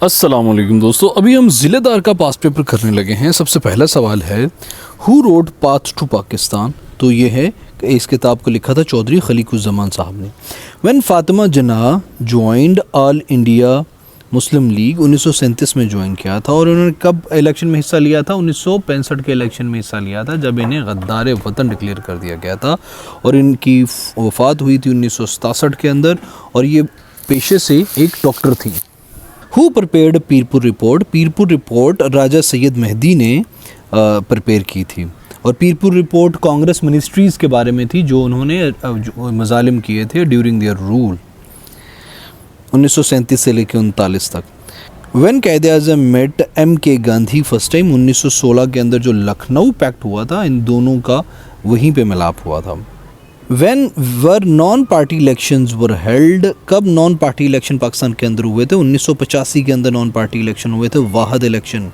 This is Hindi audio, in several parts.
अस्सलामुअलैकुम दोस्तों, अभी हम ज़िलेदार का पास्ट पेपर करने लगे हैं। सबसे पहला सवाल है, who wrote path to Pakistan. तो ये है, इस किताब को लिखा था चौधरी खलीकुज़्ज़मान साहब ने। When Fatima Jinnah joined all India Muslim league 1937 में ज्वाइन किया था। और उन्होंने कब इलेक्शन में हिस्सा लिया था? 1965 के इलेक्शन में हिस्सा लिया था, जब इन्हें गद्दार वतन डिक्लेयर कर दिया गया था। और इनकी वफ़ात हुई थी 1967 के अंदर, और ये पेशे से एक डॉक्टर थी। Who prepared Pirpur report. Pirpur report Raja Syed Mehdi ने प्रिपेयर की थी। और पीरपुर रिपोर्ट कांग्रेस मिनिस्ट्रीज़ के बारे में थी जो उन्होंने मजालिम किए थे ड्यूरिंग देयर रूल 1937 से लेकर 1939 तक। When Quaid Azam met M K Gandhi first time 1916 के अंदर जो लखनऊ पैक्ट हुआ था, इन दोनों का वहीं पे मिलाप हुआ था। When were non party elections were held. कब नॉन पार्टी इलेक्शन पाकिस्तान के अंदर हुए थे? 1985 के अंदर नॉन पार्टी इलेक्शन हुए थे, वाहद election.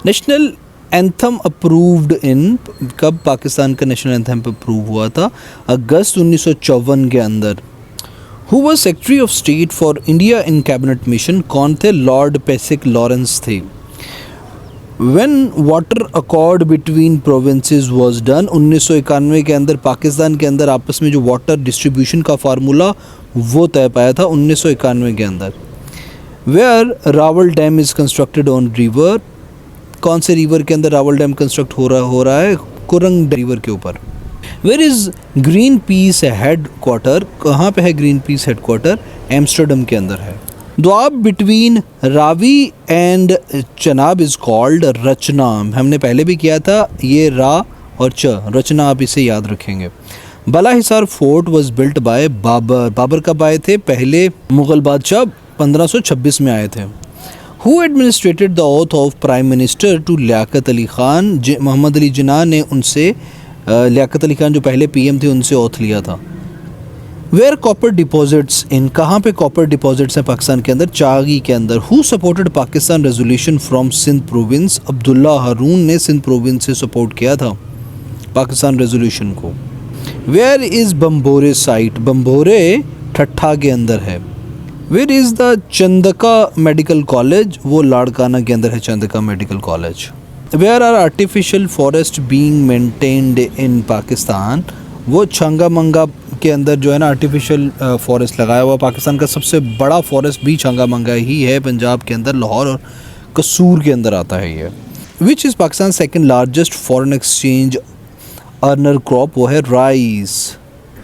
National anthem approved in. कब पाकिस्तान का नेशनल एंथम अप्रूव हुआ था? अगस्त 1954 के अंदर। Who was secretary of state for India in cabinet mission. कौन थे? लॉर्ड पेसिक लॉरेंस थे। When water accord between provinces was done. 1991 के अंदर पाकिस्तान के अंदर आपस में जो वाटर डिस्ट्रीब्यूशन का फार्मूला वो तय पाया था 1991 के अंदर। Where Rawal dam is constructed on river. कौन से रिवर के अंदर रावल डैम कंस्ट्रक्ट हो रहा है? कुरंग रिवर के ऊपर। Where is Greenpeace headquarter. कहाँ पे है Greenpeace headquarter? Amsterdam के अंदर है। Doab between Ravi and Chenab is called Rachna. हमने पहले भी किया था, ये रा और च, रचना, आप इसे याद रखेंगे। Bala Hisar fort was built by Babur. Babur कब आए थे? पहले मुग़ल बादशाह 1526 में आए थे। Who administered the oath of prime minister to Liaquat Ali Khan. Mohammad Ali Jinnah ने उनसे लियाकत अली ख़ान जो पहले पीएम थे उनसे ओथ लिया था। Where copper deposits in. कहाँ पे कॉपर डिपॉजिट्स हैं पाकिस्तान के अंदर? चागी के अंदर। Who supported Pakistan resolution from Sindh province. Abdullah Haroon ने सिंध प्रोविंस से सपोर्ट किया था पाकिस्तान रेजोल्यूशन को। Where is Bambore site. Bambore Thatta के अंदर है। Where is the Chandka medical college. वो लाड़काना के अंदर है Chandka medical college. Where are artificial forest being maintained in Pakistan. वो छंगा मंगा के अंदर जो है ना आर्टिफिशियल फॉरेस्ट लगाया हुआ। पाकिस्तान का सबसे बड़ा फॉरेस्ट भी छंगा मंगा ही है, पंजाब के अंदर लाहौर और कसूर के अंदर आता है ये। Which is Pakistan second largest foreign exchange earner crop. वो है राइस।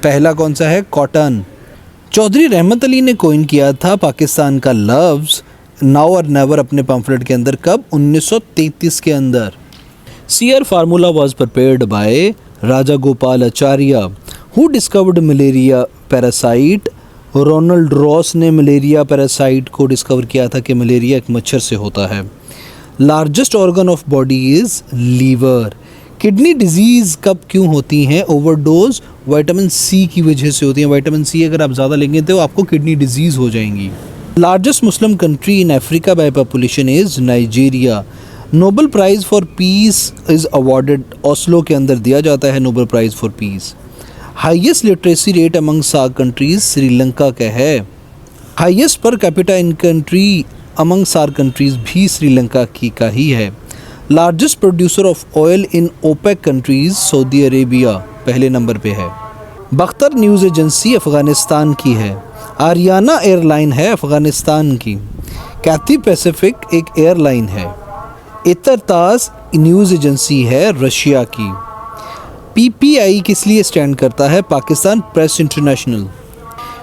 पहला कौन सा है? कॉटन। चौधरी रहमत अली ने कोइन किया था पाकिस्तान का लफ्ज़ नाउ और नेवर अपने पम्फलेट के अंदर। कब? 1933 के अंदर। CR formula was prepared by Raja Gopal Acharya. Who discovered malaria parasite. Ronald Ross ने मलेरिया पैरासाइट को डिस्कवर किया था कि मलेरिया एक मच्छर से होता है। Largest organ of body is liver. Kidney disease कब क्यों होती हैं? ओवरडोज विटामिन सी की वजह से होती हैं। विटामिन सी अगर आप ज़्यादा लेंगे तो आपको किडनी डिजीज़ हो जाएंगी। Largest Muslim country in Africa by population is Nigeria. Nobel prize for peace is awarded. Oslo के अंदर दिया जाता है Nobel prize for peace. Highest literacy rate among SAARC countries Sri Lanka का है। Highest per capita in country among SAARC countries भी श्रीलंका की का ही है। Largest producer of oil in OPEC countries Saudi Arabia पहले नंबर पे है। बख्तर न्यूज़ एजेंसी अफ़गानिस्तान की है। आरियाना एयरलाइन है अफ़गानिस्तान की। कैथी पैसिफिक एक एयरलाइन है। इतरतास न्यूज़ एजेंसी है रशिया की। पीपीआई किस लिए स्टैंड करता है? Pakistan press international.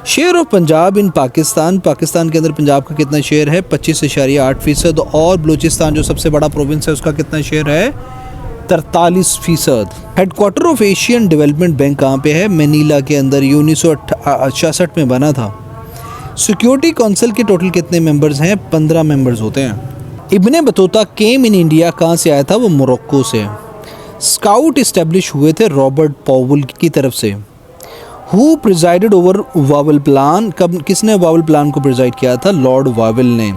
Share of Punjab in Pakistan. Pakistan के अंदर पंजाब का कितना शेयर है? 25.8%। और बलूचिस्तान जो सबसे बड़ा प्रोविंस है उसका कितना शेयर है? 43%। Headquarter of Asian development bank कहाँ पे है? मनीला के अंदर। 1966 में बना था। सिक्योरिटी काउंसिल के टोटल कितने मेंबर्स हैं? 15 मेंबर्स होते हैं। Ibn Battuta came in India कहाँ से आया था? वो मोरक्को से। स्काउट इस्टेब्लिश हुए थे रॉबर्ट पॉवल की तरफ से। Who presided over vowel plan. कब किसने वावल प्लान को प्रिजाइड किया था? लॉर्ड वावल ने।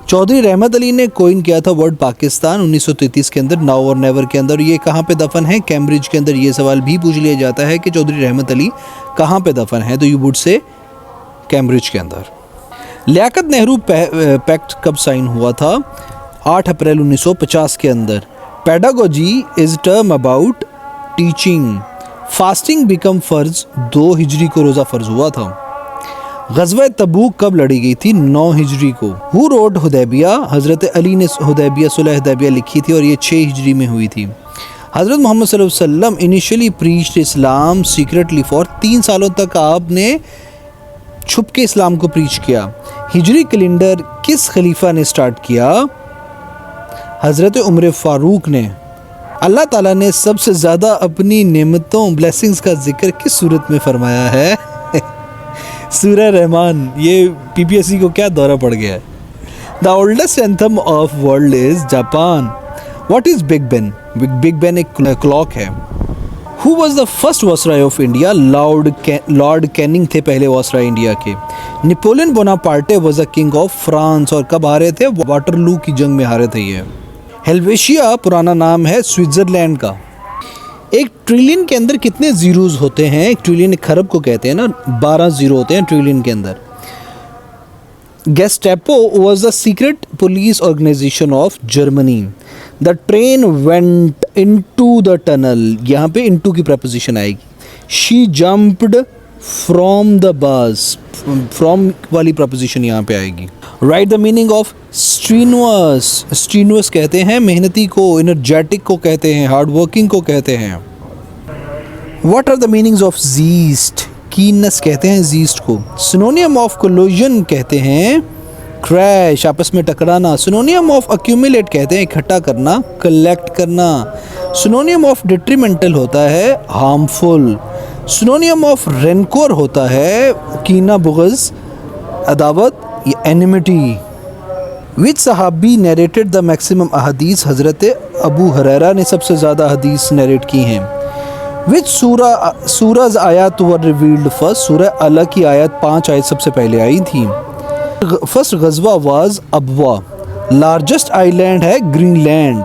चौधरी रहमत अली ने कोइन किया था वर्ड पाकिस्तान 1933 के अंदर, नाउ और नेवर के अंदर। ये कहाँ पे दफन है? कैम्ब्रिज के अंदर। ये सवाल भी पूछ लिया जाता है कि चौधरी रहमत अली कहाँ पे दफन है, तो यू वुड से कैम्ब्रिज के अंदर। लियाकत नेहरू पैक्ट कब साइन हुआ था? 8 अप्रैल 1950 के अंदर। Pedagogy is term about teaching. Fasting become फर्ज 2 हिजरी को रोज़ा फ़र्ज हुआ था। ग़ज़वा तबूक कब लड़ी गई थी? 9 हिजरी को। Who wrote Hudaibiya? हज़रत अली ने हुदैबिया सुलह हुदैबिया लिखी थी और ये 6 हिजरी में हुई थी। हज़रत मोहम्मद सल्लल्लाहु अलैहि वसल्लम initially preached Islam secretly for 3 सालों तक आपने छुप के इस्लाम को प्रीच किया। हिजरी कैलेंडर किस खलीफा ने स्टार्ट किया? हज़रत उमर फ़ारूक ने। अल्लाह ताला ने सबसे ज़्यादा अपनी नेमतों ब्लेसिंग्स का जिक्र किस सूरत में फरमाया है? सूरह रहमान। ये पीपीएससी को क्या दौरा पड़ गया है। The oldest anthem of world is Japan. What is big Ben? Big Ben एक क्लॉक है। Who was the first viceroy of India? Lord Canning थे पहले वायसराय इंडिया के। Napoleon Bonaparte was the king of France और कब हारे थे? वाटरलू की जंग में हारे थे ये। हेल्वेशिया पुराना नाम है स्विट्जरलैंड का। 1 ट्रिलियन के अंदर कितने जीरोज होते हैं? 1 ट्रिलियन खरब को कहते हैं ना, 12 जीरो होते हैं ट्रिलियन के अंदर। Gestapo was the secret police organization of Germany. The train went into the tunnel. यहाँ पे इनटू की प्रपोजिशन आएगी। She jumped from the bus. From वाली प्रपोजिशन यहाँ पे आएगी। Write the meaning of strenuous. Strenuous कहते हैं मेहनती को, एनर्जेटिक को कहते हैं, हार्ड वर्किंग को कहते हैं। What are the meanings of zest? Keenness कहते हैं जीस्ट को। सिनोनियम ऑफ कोलिजन कहते हैं क्रैश, आपस में टकराना। सिनोनियम ऑफ अक्यूमुलेट कहते हैं इकट्ठा करना, कलेक्ट करना। सिनोनियम ऑफ डिट्रीमेंटल होता है हार्मफुल। सिनोनियम ऑफ रेनकोर होता है कीना, बुग़्ज़, अदावत, एनिमिटी। विच सहाबी नरेटेड द मैक्सिमम अहदीस? हज़रत अबू हुरैरा ने सबसे ज़्यादा हदीस नरेट की हैं। विच सूरज आयत वर रिवील्ड फर्स्ट? सूरह अलग की आयत 5 आयत सबसे पहले आई थी। फर्स्ट गज़वा वाज अबवा। लार्जेस्ट आइलैंड है ग्रीनलैंड।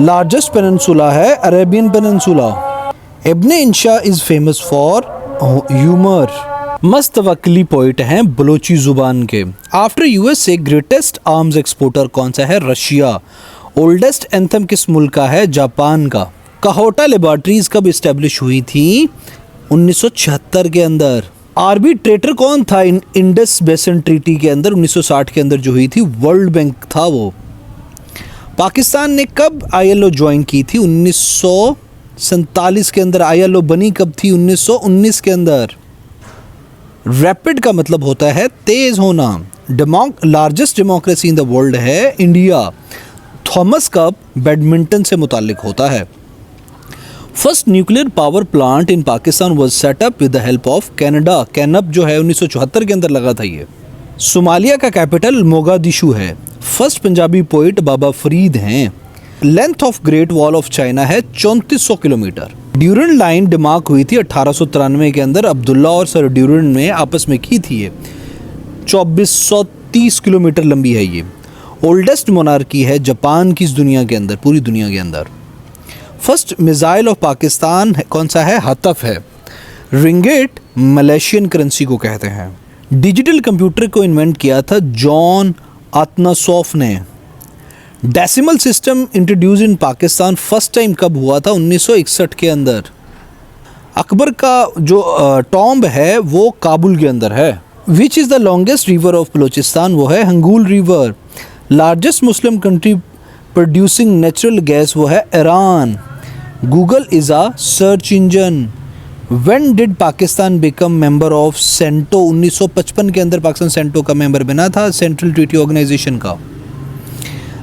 लार्जेस्ट पेनिनसुला है Arabian peninsula. Ibne Insha is famous for humour. Mast Tawakli poet हैं बलोची ज़ुबान के। After USA greatest arms exporter कौन सा है? रशिया। ओल्डेस्ट एंथम किस मुल्क का है? जापान का। काहोटा लेबॉर्ट्रीज कब इस्टेब्लिश हुई थी? 1976 के अंदर। आर्बिट्रेटर कौन था इंडस बेसिन ट्रीटी के अंदर? 1960 के अंदर जो हुई थी, वर्ल्ड बैंक था वो। पाकिस्तान ने कब आईएलओ ज्वाइन की थी? 1947 के अंदर। आईएलओ बनी कब थी? 1919 के अंदर। रैपिड का मतलब होता है तेज होना। Largest democracy in the world है इंडिया। थॉमस कप बैडमिंटन से मुताल्लिक होता है। First nuclear power plant in Pakistan was set up with the help of Canada. KANUPP जो है 1974 के अंदर लगा था ये। सोमालिया का कैपिटल मोगादिशु है। फर्स्ट पंजाबी पोइट बाबा फरीद हैं। Length of great wall of China है 3400 किलोमीटर। ड्यूरेंट लाइन डिमार्क हुई थी 1893 के अंदर। अब्दुल्ला और सर ड्यूरेंट ने आपस में की थी ये। 2430 किलोमीटर लंबी है ये। ओल्डेस्ट मोनार्की है जापान की इस दुनिया के अंदर, पूरी दुनिया के अंदर। फर्स्ट मिसाइल ऑफ पाकिस्तान कौन सा है? हतफ है। रिंगिट मलेशियन करेंसी को कहते हैं। डिजिटल कंप्यूटर को इन्वेंट किया था जॉन आतनासॉफ ने। डेसिमल सिस्टम इंट्रोड्यूस इन पाकिस्तान फर्स्ट टाइम कब हुआ था? 1961 के अंदर। अकबर का जो टॉम्ब है वो काबुल के अंदर है। Which is the longest river of Balochistan? वो है Hingol river. Largest Muslim country producing natural gas वो है Iran. Google is a search engine. When did Pakistan become member of CENTO? 1955 के अंदर पाकिस्तान सेंटो का मेंबर बना था, सेंट्रल ट्रीटी ऑर्गेनाइजेशन का।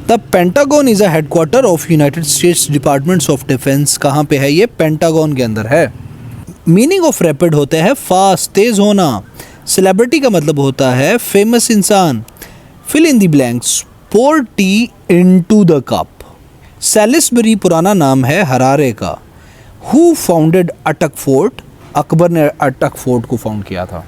The Pentagon is a headquarter of United States departments of defence. कहाँ पे है ये? पेंटागन के अंदर है। मीनिंग ऑफ रैपिड होता है फास्ट, तेज होना। सेलिब्रिटी का मतलब होता है फेमस इंसान। Fill in the blanks. Pour tea into the cup. Salisbury पुराना नाम है हरारे का। Who founded Attock fort? Akbar ने अटक फोर्ट को फाउंड किया था।